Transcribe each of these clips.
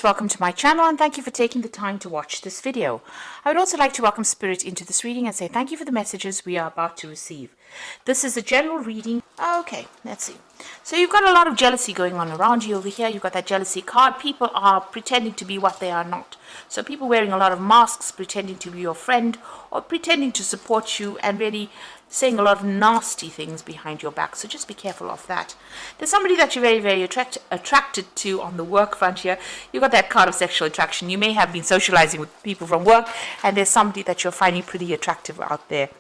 Welcome to my channel and thank you for taking the time to watch this video. I would also like to welcome Spirit into this reading and say thank you for the messages we are about to receive. This is a general reading. Okay, let's see. So you've got a lot of jealousy going on around you over here. You've got that jealousy card. People are pretending to be what they are not. So people wearing a lot of masks, pretending to be your friend or pretending to support you and really saying a lot of nasty things behind your back. So just be careful of that. There's somebody that you're very attracted to on the work front here. You've got that card of sexual attraction. You may have been socializing with people from work and there's somebody that you're finding pretty attractive out there.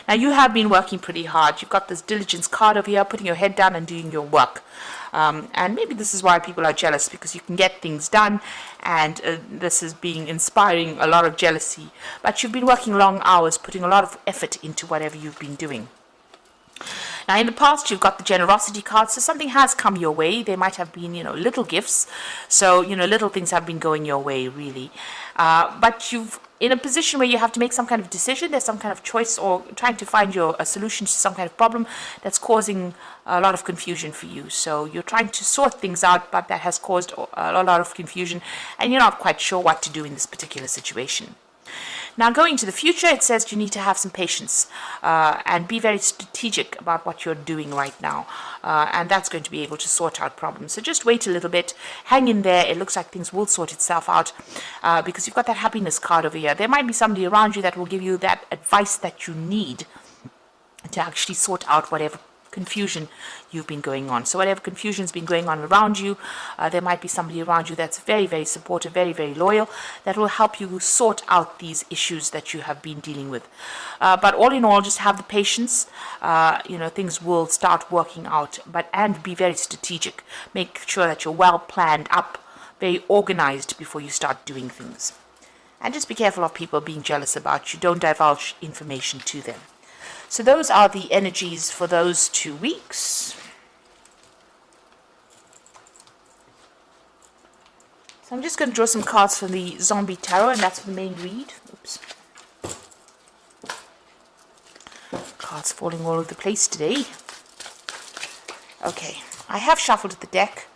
Now you have been working pretty hard. You've got this diligence card over here, putting your head down and doing your work. And maybe this is why people are jealous, because you can get things done, and this is being inspiring a lot of jealousy. But you've been working long hours, putting a lot of effort into whatever you've been doing. Now, in the past, you've got the generosity card, so something has come your way. There might have been, little gifts. So, little things have been going your way, really. But you've in a position where you have to make some kind of decision. There's some kind of choice or trying to find a solution to some kind of problem that's causing a lot of confusion for you. So you're trying to sort things out, but that has caused a lot of confusion, and you're not quite sure what to do in this particular situation. Now, going into the future, it says you need to have some patience and be very strategic about what you're doing right now. And that's going to be able to sort out problems. So just wait a little bit. Hang in there. It looks like things will sort itself out because you've got that happiness card over here. There might be somebody around you that will give you that advice that you need to actually sort out whatever confusion you've been going on. So whatever confusion's been going on around you, there might be somebody around you that's very supportive, very loyal, that will help you sort out these issues that you have been dealing with. But all in all, just have the patience. Things will start working out, and be very strategic. Make sure that you're well planned up, very organized before you start doing things. And just be careful of people being jealous about you. Don't divulge information to them. So those are the energies for those 2 weeks. So I'm just going to draw some cards from the Zombie Tarot, and that's for the main read. Oops. Cards falling all over the place today. Okay, I have shuffled the deck.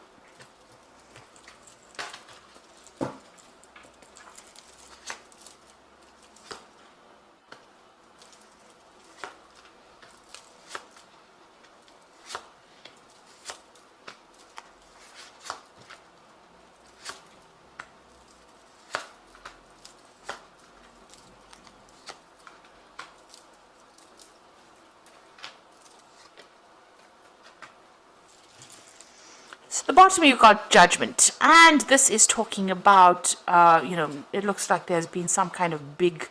So the bottom you've got Judgment, and this is talking about, it looks like there's been some kind of big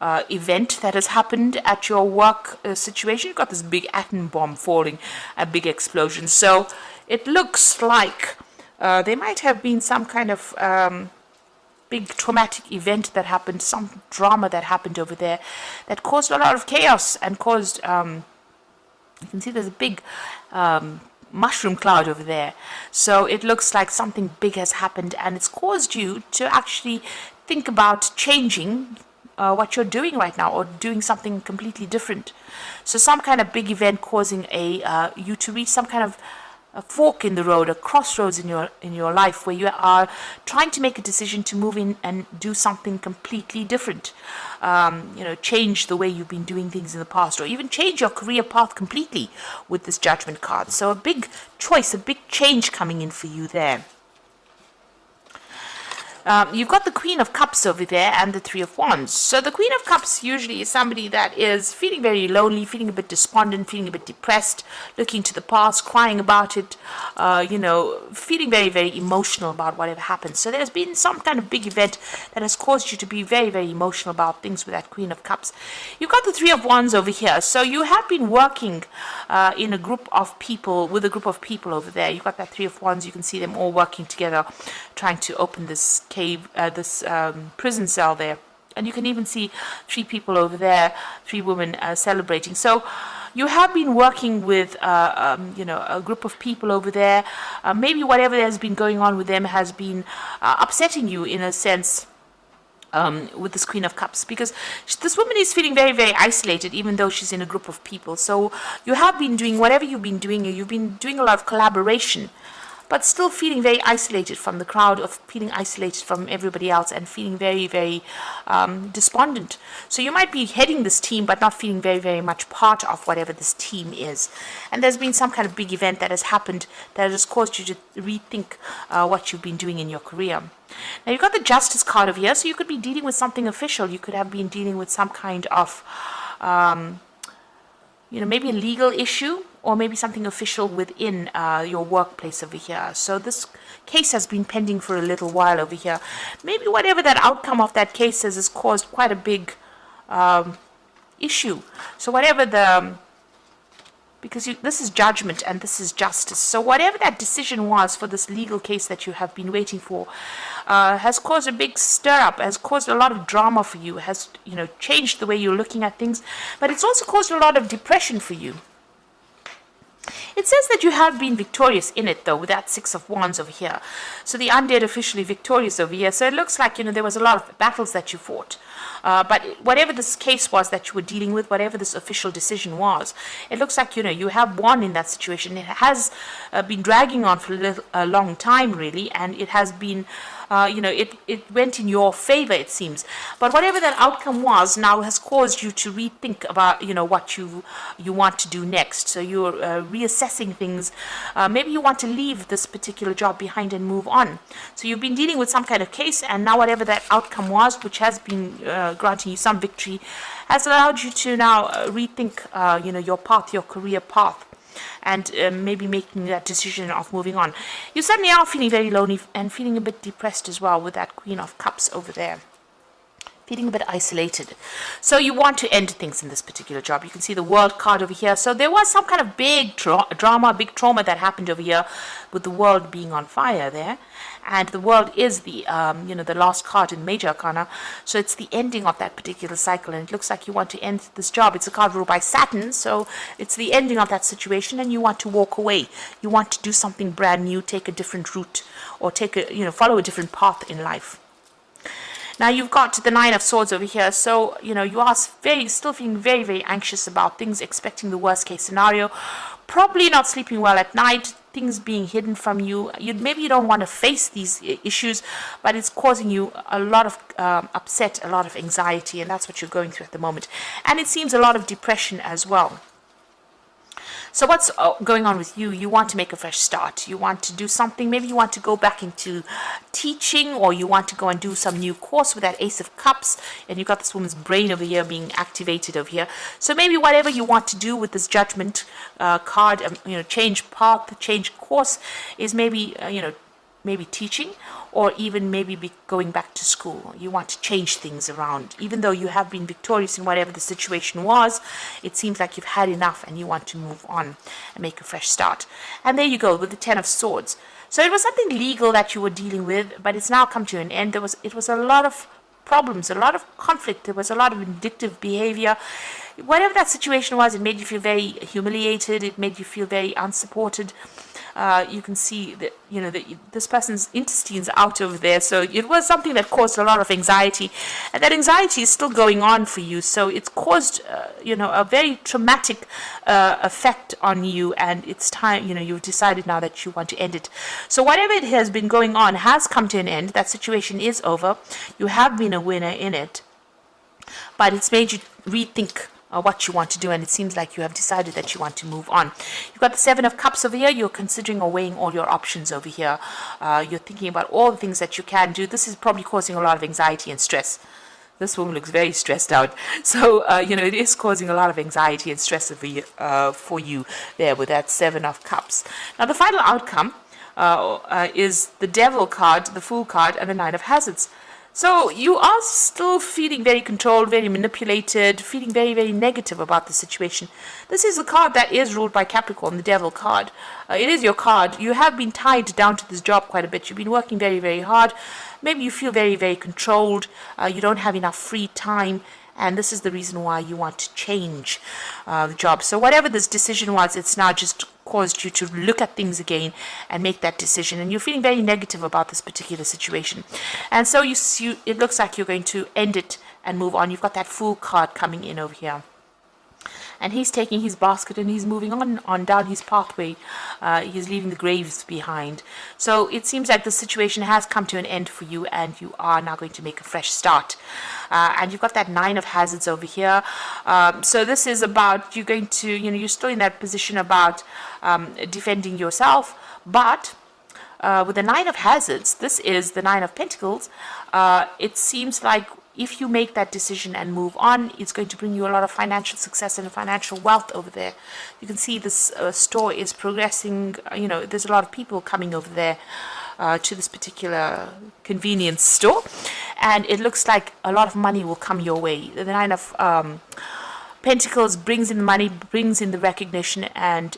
event that has happened at your work situation. You've got this big atom bomb falling, a big explosion. So it looks like there might have been some kind of big traumatic event that happened, some drama that happened over there that caused a lot of chaos and caused, you can see there's a big mushroom cloud over there. So it looks like something big has happened, and it's caused you to actually think about changing what you're doing right now, or doing something completely different. So some kind of big event causing you to reach some kind of a fork in the road, a crossroads in your life, where you are trying to make a decision to move in and do something completely different. Change the way you've been doing things in the past, or even change your career path completely with this Judgment card. So a big choice, a big change coming in for you there. You've got the Queen of Cups over there and the Three of Wands. So the Queen of Cups usually is somebody that is feeling very lonely, feeling a bit despondent, feeling a bit depressed, looking to the past, crying about it, feeling very emotional about whatever happened. So there's been some kind of big event that has caused you to be very emotional about things with that Queen of Cups. You've got the Three of Wands over here. So you have been working in a group of people, with a group of people over there. You've got that Three of Wands. You can see them all working together, trying to open this this prison cell there, and you can even see 3 people over there, 3 women celebrating. So you have been working with a group of people over there. Maybe whatever has been going on with them has been upsetting you in a sense, with this Queen of Cups, because this woman is feeling very isolated, even though she's in a group of people. So you have been doing whatever you've been doing a lot of collaboration but still feeling very isolated from the crowd, of feeling isolated from everybody else, and feeling very, very despondent. So you might be heading this team, but not feeling very, very much part of whatever this team is. And there's been some kind of big event that has happened that has caused you to rethink what you've been doing in your career. Now you've got the Justice card over here, so you could be dealing with something official. You could have been dealing with some kind of maybe a legal issue, or maybe something official within your workplace over here. So this case has been pending for a little while over here. Maybe whatever that outcome of that case is has caused quite a big issue. So whatever because this is judgment and this is justice. So whatever that decision was for this legal case that you have been waiting for has caused a big stir up, has caused a lot of drama for you, has changed the way you're looking at things, but it's also caused a lot of depression for you. It says that you have been victorious in it, though, with that Six of Wands over here. So the undead officially victorious over here. So it looks like, there was a lot of battles that you fought. But whatever this case was that you were dealing with, whatever this official decision was, it looks like, you have won in that situation. It has been dragging on for a long time, really, and it has been it went in your favor, it seems. But whatever that outcome was now has caused you to rethink about, what you want to do next. So you're reassessing things. Maybe you want to leave this particular job behind and move on. So you've been dealing with some kind of case, and now whatever that outcome was, which has been granting you some victory, has allowed you to now rethink, your path, your career path, and maybe making that decision of moving on. You suddenly are feeling very lonely and feeling a bit depressed as well with that Queen of Cups over there. Feeling a bit isolated. So you want to end things in this particular job. You can see the World card over here. So there was some kind of big drama, big trauma that happened over here with the world being on fire there. And the World is the, the last card in Major Arcana. So it's the ending of that particular cycle. And it looks like you want to end this job. It's a card ruled by Saturn. So it's the ending of that situation, and you want to walk away. You want to do something brand new, take a different route, or follow a different path in life. Now you've got the Nine of Swords over here, so you are still feeling very, very anxious about things, expecting the worst case scenario, probably not sleeping well at night, things being hidden from you. Maybe you don't want to face these issues, but it's causing you a lot of upset, a lot of anxiety, and that's what you're going through at the moment. And it seems a lot of depression as well. So what's going on with you? You want to make a fresh start. You want to do something. Maybe you want to go back into teaching, or you want to go and do some new course with that Ace of Cups. And you've got this woman's brain over here being activated over here. So maybe whatever you want to do with this Judgment card, change path, change course, is maybe, maybe teaching, or even maybe going back to school. You want to change things around. Even though you have been victorious in whatever the situation was, it seems like you've had enough and you want to move on and make a fresh start. And there you go with the Ten of Swords. So it was something legal that you were dealing with, but it's now come to an end. It was a lot of problems, a lot of conflict. There was a lot of vindictive behavior. Whatever that situation was, it made you feel very humiliated. It made you feel very unsupported. You can see that, this person's intestines out over there. So it was something that caused a lot of anxiety. And that anxiety is still going on for you. So it's caused, a very traumatic effect on you. And it's time, you've decided now that you want to end it. So whatever it has been going on has come to an end. That situation is over. You have been a winner in it. But it's made you rethink what you want to do, and it seems like you have decided that you want to move on. You've got the Seven of Cups over here. You're considering or weighing all your options over here. You're thinking about all the things that you can do. This is probably causing a lot of anxiety and stress. This woman looks very stressed out. So, it is causing a lot of anxiety and stress for you there with that Seven of Cups. Now, the final outcome is the Devil card, the Fool card, and the Nine of Hazards. So you are still feeling very controlled, very manipulated, feeling very, very negative about the situation. This is a card that is ruled by Capricorn, the Devil card. It is your card. You have been tied down to this job quite a bit. You've been working very, very hard. Maybe you feel very, very controlled. You don't have enough free time. And this is the reason why you want to change the job. So whatever this decision was, it's now just caused you to look at things again and make that decision. And you're feeling very negative about this particular situation. And so it looks like you're going to end it and move on. You've got that Fool card coming in over here. and he's taking his basket and he's moving on down his pathway. He's leaving the graves behind. So it seems like the situation has come to an end for you, and you are now going to make a fresh start. And you've got that 9 of hazards over here. So this is about you're going to, you're still in that position about defending yourself, but with the 9 of hazards, this is the 9 of pentacles. It seems like if you make that decision and move on, it's going to bring you a lot of financial success and financial wealth over there. You can see this store is progressing. There's a lot of people coming over there to this particular convenience store, and it looks like a lot of money will come your way. The 9 of Pentacles brings in money, brings in the recognition, and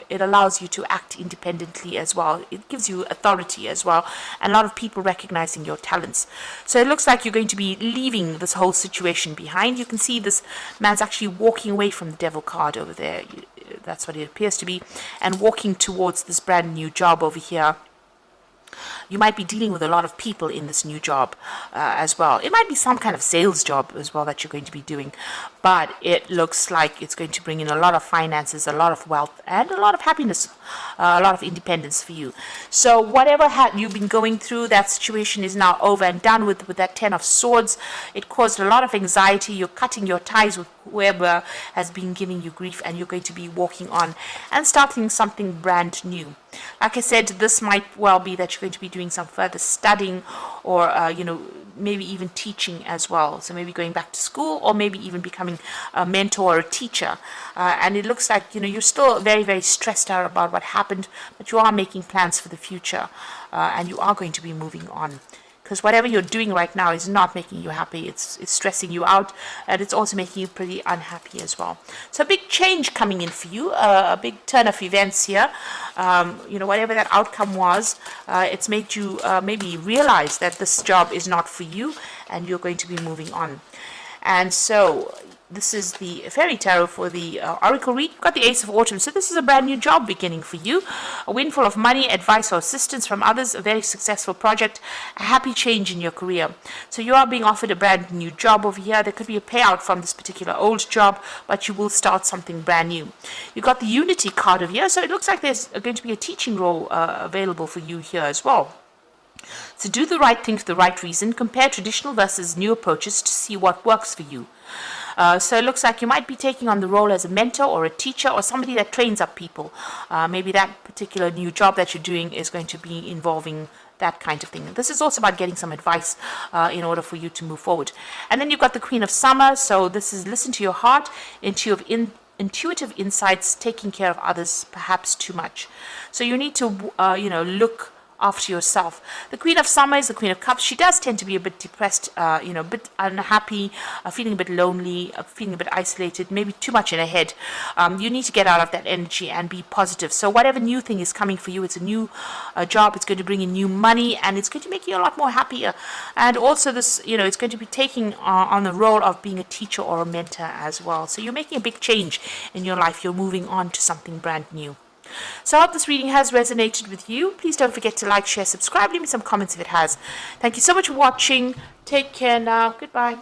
it allows you to act independently as well. It gives you authority as well, and a lot of people recognizing your talents. So it looks like you're going to be leaving this whole situation behind. You can see this man's actually walking away from the Devil card over there. That's what it appears to be, and walking towards this brand new job over here. You might be dealing with a lot of people in this new job as well. It might be some kind of sales job as well that you're going to be doing, but it looks like it's going to bring in a lot of finances, a lot of wealth, and a lot of happiness, a lot of independence for you. So whatever you've been going through, that situation is now over and done with that 10 of swords. It caused a lot of anxiety. You're cutting your ties with whoever has been giving you grief, and you're going to be walking on and starting something brand new. Like I said, this might well be that you're going to be doing some further studying, or maybe even teaching as well. So maybe going back to school, or maybe even becoming a mentor or a teacher. And it looks like you're still very, very stressed out about what happened, but you are making plans for the future, and you are going to be moving on. Because whatever you're doing right now is not making you happy. It's stressing you out, and it's also making you pretty unhappy as well. So a big change coming in for you, a big turn of events here. Whatever that outcome was, it's made you maybe realize that this job is not for you, and you're going to be moving on. And so this is the Fairy Tarot for the Oracle read. You've got the Ace of Autumn. So this is a brand new job beginning for you. A windfall of money, advice or assistance from others, a very successful project, a happy change in your career. So you are being offered a brand new job over here. There could be a payout from this particular old job, but you will start something brand new. You've got the Unity card over here. So it looks like there's going to be a teaching role available for you here as well. So do the right thing for the right reason. Compare traditional versus new approaches to see what works for you. So it looks like you might be taking on the role as a mentor or a teacher or somebody that trains up people. Maybe that particular new job that you're doing is going to be involving that kind of thing. This is also about getting some advice in order for you to move forward. And then you've got the Queen of Summer. So this is listen to your heart, intuitive insights, taking care of others perhaps too much. So you need to look after yourself. The Queen of Summer is the Queen of Cups. She does tend to be a bit depressed, a bit unhappy, feeling a bit lonely, feeling a bit isolated, maybe too much in her head. You need to get out of that energy and be positive. So whatever new thing is coming for you, it's a new job, it's going to bring in new money, and it's going to make you a lot more happier. And also this, it's going to be taking on the role of being a teacher or a mentor as well. So you're making a big change in your life. You're moving on to something brand new. So I hope this reading has resonated with you. Please don't forget to like, share, subscribe, leave me some comments if it has. Thank you so much for watching. Take care now. Goodbye.